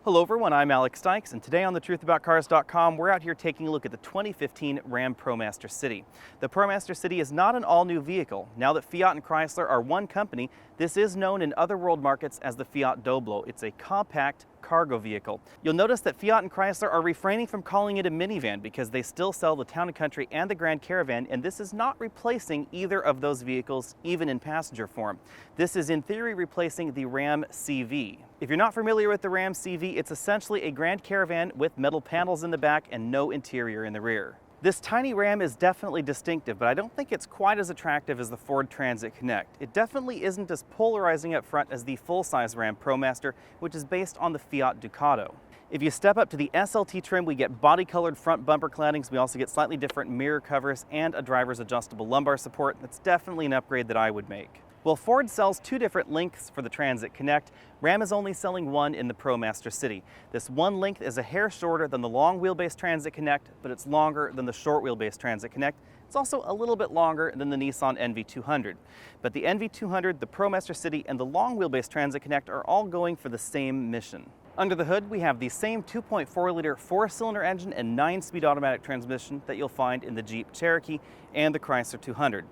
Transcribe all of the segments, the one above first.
Hello everyone, I'm Alex Dykes, and today on thetruthaboutcars.com we're out here taking a look at the 2015 Ram ProMaster City. The ProMaster City is not an all-new vehicle. Now that Fiat and Chrysler are one company, this is known in other world markets as the Fiat Doblo. It's a compact cargo vehicle. You'll notice that Fiat and Chrysler are refraining from calling it a minivan because they still sell the Town & Country and the Grand Caravan, and this is not replacing either of those vehicles, even in passenger form. This is in theory replacing the Ram CV. If you're not familiar with the Ram CV, it's essentially a Grand Caravan with metal panels in the back and no interior in the rear. This tiny Ram is definitely distinctive, but I don't think it's quite as attractive as the Ford Transit Connect. It definitely isn't as polarizing up front as the full-size Ram ProMaster, which is based on the Fiat Ducato. If you step up to the SLT trim, we get body-colored front bumper claddings. We also get slightly different mirror covers and a driver's adjustable lumbar support. That's definitely an upgrade that I would make. Well, Ford sells two different lengths for the Transit Connect. Ram is only selling one in the ProMaster City. This one length is a hair shorter than the long wheelbase Transit Connect, but it's longer than the short wheelbase Transit Connect. It's also a little bit longer than the Nissan NV200. But the NV200, the ProMaster City, and the long wheelbase Transit Connect are all going for the same mission. Under the hood, we have the same 2.4-liter four-cylinder engine and 9-speed automatic transmission that you'll find in the Jeep Cherokee and the Chrysler 200.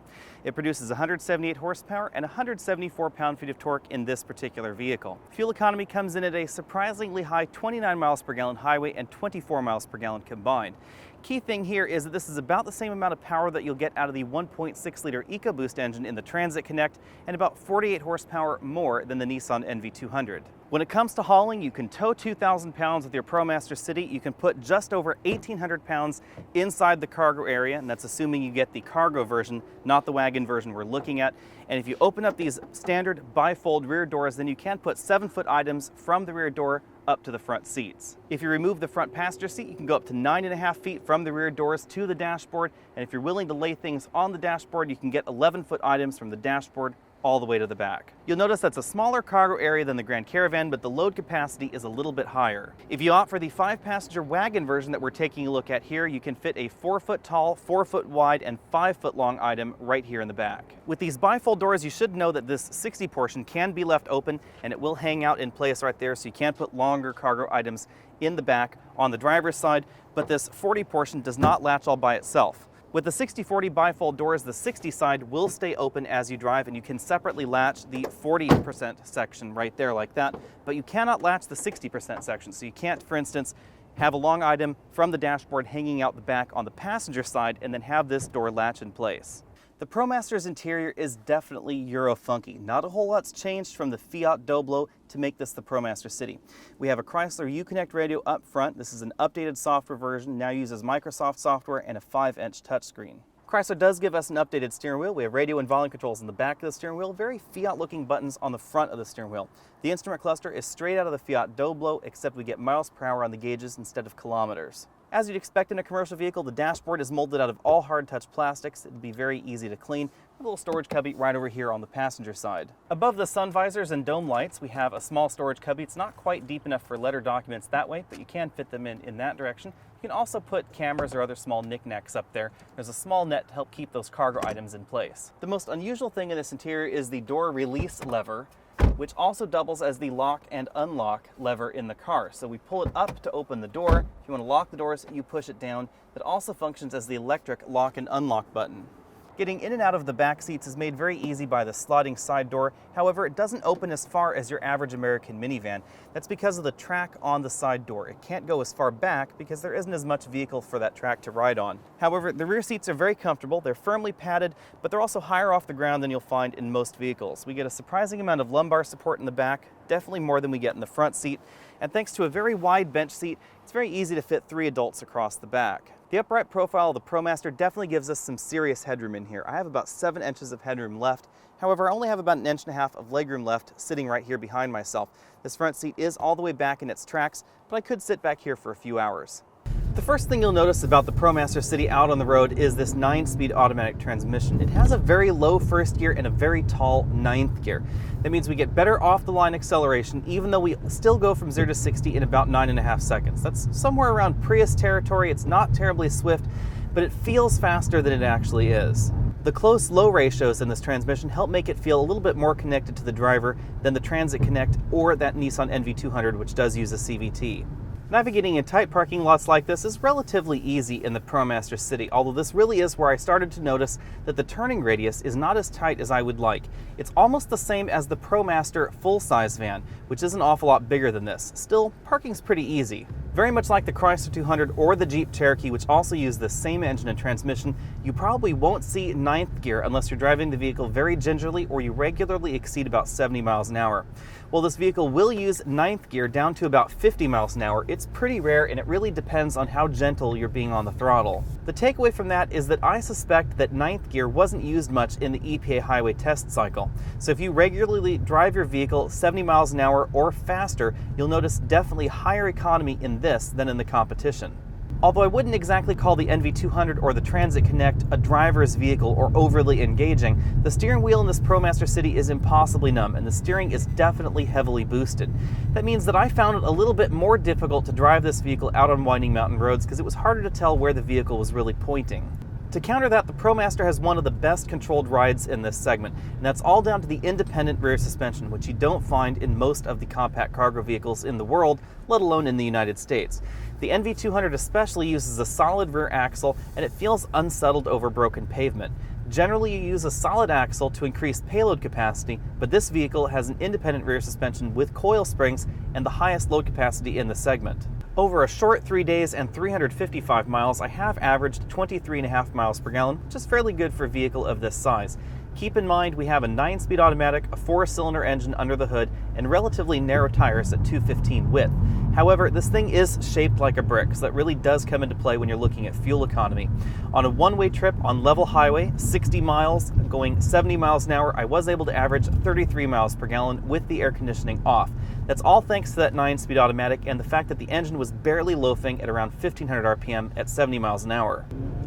It produces 178 horsepower and 174 pound-feet of torque in this particular vehicle. Fuel economy comes in at a surprisingly high 29 miles per gallon highway and 24 miles per gallon combined. Key thing here is that this is about the same amount of power that you'll get out of the 1.6-liter EcoBoost engine in the Transit Connect and about 48 horsepower more than the Nissan NV200. When it comes to hauling, you can tow 2,000 pounds with your ProMaster City. You can put just over 1,800 pounds inside the cargo area, and that's assuming you get the cargo version, not the wagon version we're looking at. And if you open up these standard bifold rear doors, then you can put 7-foot items from the rear door up to the front seats. If you remove the front passenger seat, you can go up to 9.5 feet from the rear doors to the dashboard. And if you're willing to lay things on the dashboard, you can get 11-foot items from the dashboard all the way to the back. You'll notice that's a smaller cargo area than the Grand Caravan, but the load capacity is a little bit higher. If you opt for the 5-passenger wagon version that we're taking a look at here, you can fit a 4-foot tall, 4-foot wide, and 5-foot long item right here in the back. With these bifold doors, you should know that this 60 portion can be left open and it will hang out in place right there, so you can put longer cargo items in the back on the driver's side, but this 40 portion does not latch all by itself. With the 60/40 bifold doors, the 60 side will stay open as you drive, and you can separately latch the 40% section right there like that, but you cannot latch the 60% section. So you can't, for instance, have a long item from the dashboard hanging out the back on the passenger side and then have this door latch in place. The ProMaster's interior is definitely Euro-funky. Not a whole lot's changed from the Fiat Doblo to make this the ProMaster City. We have a Chrysler Uconnect radio up front. This is an updated software version, now uses Microsoft software and a 5-inch touchscreen. Chrysler does give us an updated steering wheel. We have radio and volume controls in the back of the steering wheel, very Fiat-looking buttons on the front of the steering wheel. The instrument cluster is straight out of the Fiat Doblo, except we get miles per hour on the gauges instead of kilometers. As you'd expect in a commercial vehicle, the dashboard is molded out of all hard-touch plastics. It'd be very easy to clean. A little storage cubby right over here on the passenger side. Above the sun visors and dome lights, we have a small storage cubby. It's not quite deep enough for letter documents that way, but you can fit them in that direction. You can also put cameras or other small knickknacks up there. There's a small net to help keep those cargo items in place. The most unusual thing in this interior is the door release lever, which also doubles as the lock and unlock lever in the car. So we pull it up to open the door. If you want to lock the doors, you push it down. It also functions as the electric lock and unlock button. Getting in and out of the back seats is made very easy by the sliding side door. However, it doesn't open as far as your average American minivan. That's because of the track on the side door. It can't go as far back because there isn't as much vehicle for that track to ride on. However, the rear seats are very comfortable. They're firmly padded, but they're also higher off the ground than you'll find in most vehicles. We get a surprising amount of lumbar support in the back, definitely more than we get in the front seat. And thanks to a very wide bench seat, it's very easy to fit 3 adults across the back. The upright profile of the ProMaster definitely gives us some serious headroom in here. I have about 7 inches of headroom left. However, I only have about 1.5 inches of legroom left sitting right here behind myself. This front seat is all the way back in its tracks, but I could sit back here for a few hours. The first thing you'll notice about the ProMaster City out on the road is this 9-speed automatic transmission. It has a very low first gear and a very tall 9th gear. That means we get better off-the-line acceleration, even though we still go from 0 to 60 in about 9.5 seconds. That's somewhere around Prius territory. It's not terribly swift, but it feels faster than it actually is. The close low ratios in this transmission help make it feel a little bit more connected to the driver than the Transit Connect or that Nissan NV200, which does use a CVT. Navigating in tight parking lots like this is relatively easy in the ProMaster City, although this really is where I started to notice that the turning radius is not as tight as I would like. It's almost the same as the ProMaster full-size van, which is an awful lot bigger than this. Still, parking's pretty easy. Very much like the Chrysler 200 or the Jeep Cherokee, which also use the same engine and transmission, you probably won't see ninth gear unless you're driving the vehicle very gingerly or you regularly exceed about 70 miles an hour. Well, this vehicle will use ninth gear down to about 50 miles an hour. It's pretty rare, and it really depends on how gentle you're being on the throttle. The takeaway from that is that I suspect that ninth gear wasn't used much in the EPA highway test cycle. So if you regularly drive your vehicle 70 miles an hour or faster, you'll notice definitely higher economy in this than in the competition. Although I wouldn't exactly call the NV200 or the Transit Connect a driver's vehicle or overly engaging, the steering wheel in this ProMaster City is impossibly numb, and the steering is definitely heavily boosted. That means that I found it a little bit more difficult to drive this vehicle out on winding mountain roads because it was harder to tell where the vehicle was really pointing. To counter that, the ProMaster has one of the best controlled rides in this segment, and that's all down to the independent rear suspension, which you don't find in most of the compact cargo vehicles in the world, let alone in the United States. The NV200 especially uses a solid rear axle, and it feels unsettled over broken pavement. Generally, you use a solid axle to increase payload capacity, but this vehicle has an independent rear suspension with coil springs and the highest load capacity in the segment. Over a short 3 days and 355 miles, I have averaged 23.5 miles per gallon, which is fairly good for a vehicle of this size. Keep in mind we have a 9-speed automatic, a 4-cylinder engine under the hood, and relatively narrow tires at 215 width. However, this thing is shaped like a brick, so that really does come into play when you're looking at fuel economy. On a one-way trip on level highway, 60 miles, going 70 miles an hour, I was able to average 33 miles per gallon with the air conditioning off. That's all thanks to that 9-speed automatic and the fact that the engine was barely loafing at around 1500 RPM at 70 miles an hour.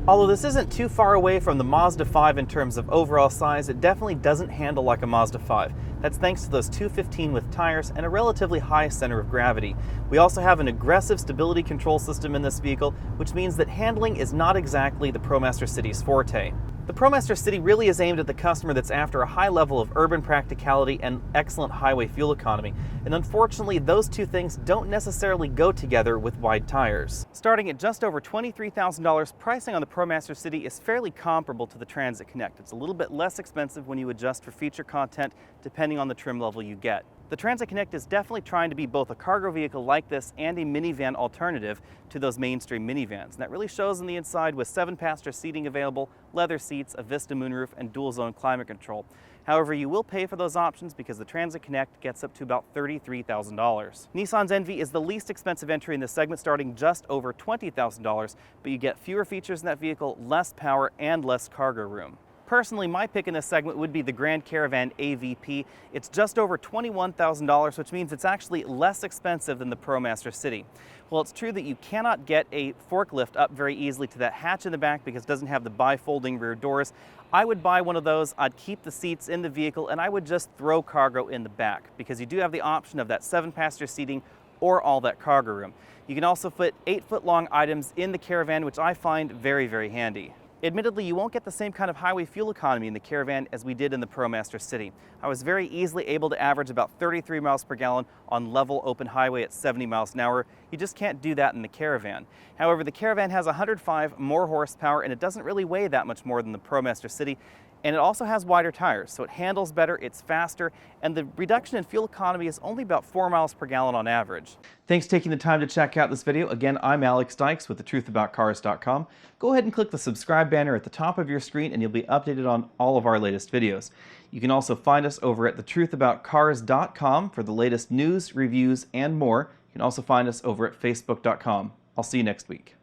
Although this isn't too far away from the Mazda 5 in terms of overall size, it definitely doesn't handle like a Mazda 5. That's thanks to those 215 width tires and a relatively high center of gravity. We also have an aggressive stability control system in this vehicle, which means that handling is not exactly the ProMaster City's forte. The ProMaster City really is aimed at the customer that's after a high level of urban practicality and excellent highway fuel economy, and unfortunately those two things don't necessarily go together with wide tires. Starting at just over $23,000, pricing on the ProMaster City is fairly comparable to the Transit Connect. It's a little bit less expensive when you adjust for feature content depending on the trim level you get. The Transit Connect is definitely trying to be both a cargo vehicle like this and a minivan alternative to those mainstream minivans. And that really shows on the inside with 7-passenger seating available, leather seats, a Vista moonroof, and dual-zone climate control. However, you will pay for those options because the Transit Connect gets up to about $33,000. Nissan's Envy is the least expensive entry in this segment, starting just over $20,000, but you get fewer features in that vehicle, less power, and less cargo room. Personally, my pick in this segment would be the Grand Caravan AVP. It's just over $21,000, which means it's actually less expensive than the ProMaster City. Well, it's true that you cannot get a forklift up very easily to that hatch in the back because it doesn't have the bifolding rear doors. I would buy one of those, I'd keep the seats in the vehicle, and I would just throw cargo in the back because you do have the option of that 7-passenger seating or all that cargo room. You can also fit 8-foot-long items in the Caravan, which I find very, very handy. Admittedly, you won't get the same kind of highway fuel economy in the Caravan as we did in the ProMaster City. I was very easily able to average about 33 miles per gallon on level open highway at 70 miles an hour. You just can't do that in the Caravan. However, the Caravan has 105 more horsepower and it doesn't really weigh that much more than the ProMaster City. And it also has wider tires, so it handles better, it's faster, and the reduction in fuel economy is only about 4 miles per gallon on average. Thanks for taking the time to check out this video. Again, I'm Alex Dykes with thetruthaboutcars.com. Go ahead and click the subscribe banner at the top of your screen and you'll be updated on all of our latest videos. You can also find us over at thetruthaboutcars.com for the latest news, reviews, and more. You can also find us over at facebook.com. I'll see you next week.